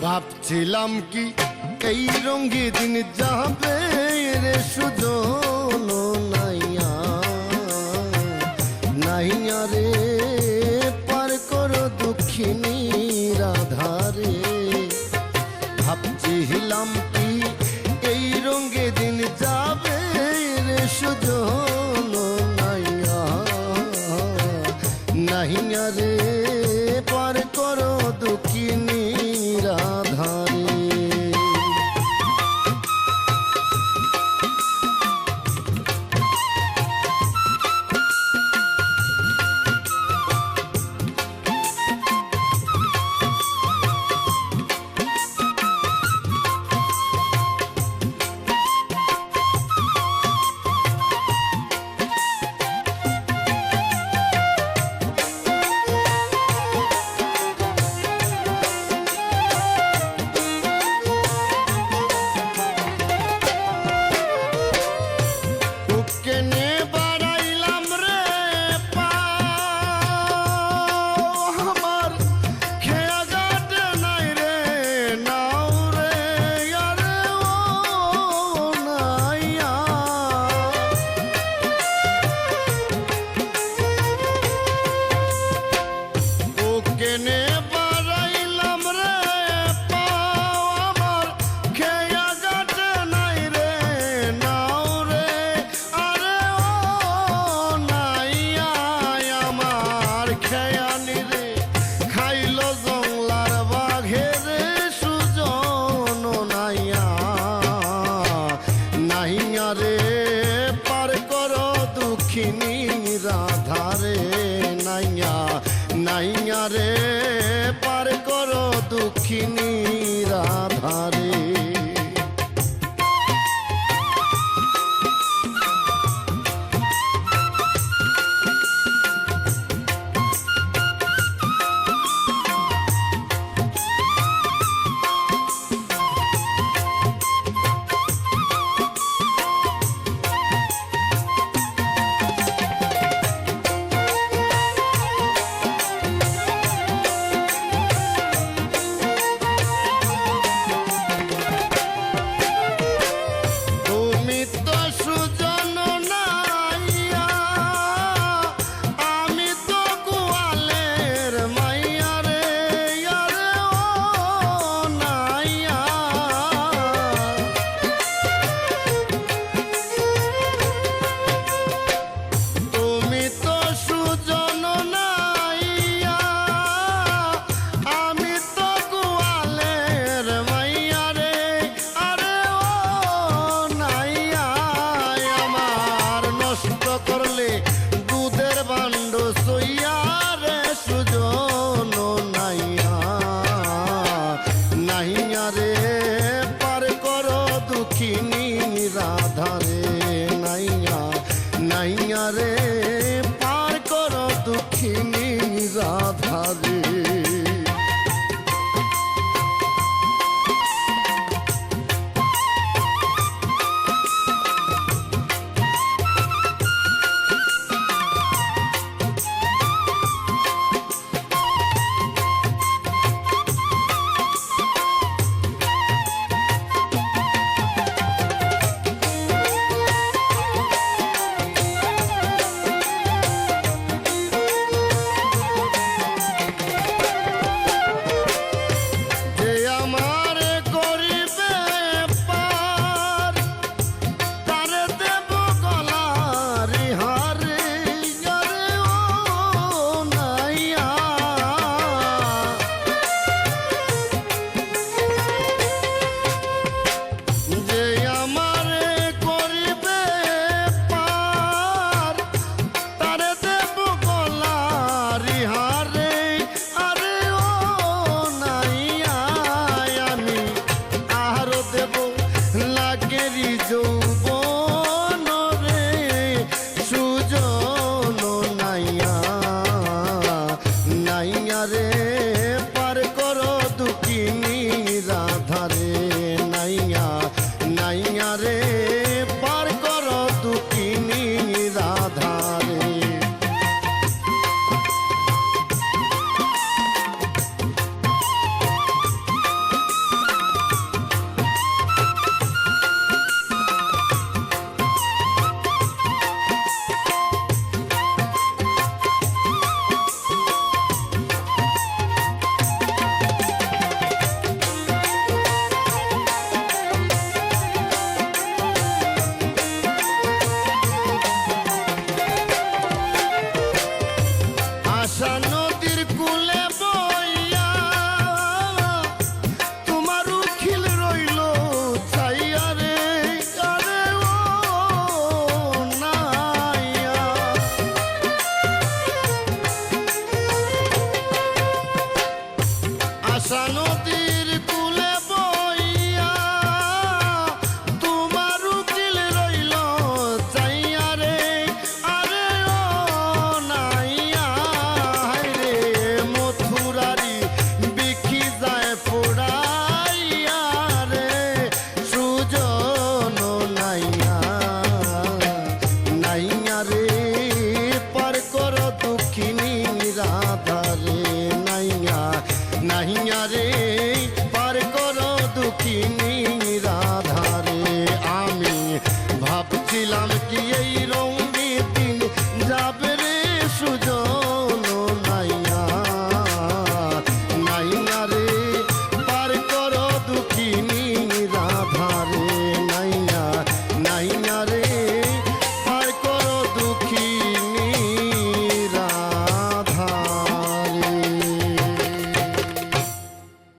ভাবছিলাম কি এই রঙে দিন যাবে রে সুজন নাইয়া নাইয়া রে পার করো দুঃখিনী রাধারে। ভাবছিলাম কি এই রঙে দিন যাবে রে সুজন নাইয়া নাইয়া রে পার করো দুঃখিনী রাধারে। দুঃখিনী রাধারে নাইয়া নাইয়া রে পার করো দুঃখিনী রাধারে। নদীর কুলে বইয়া তোমার উকিল রইল চাইয়া রে আরে ও নাইয়া রে মথুরারি বিখি যায় পোড়াইয়া রে সুজন নাইয়া নাইয়া রে পার কর দুঃখিনী রাধা রে নাইয়া নাইয়া রে পার কর দুঃখিনী রাধা রে আমি ভাবছিলাম কি এই রঙে দিন যাবে রে সুজন নাইয়া নাইয়া রে পার কর দুঃখিনী রাধা রে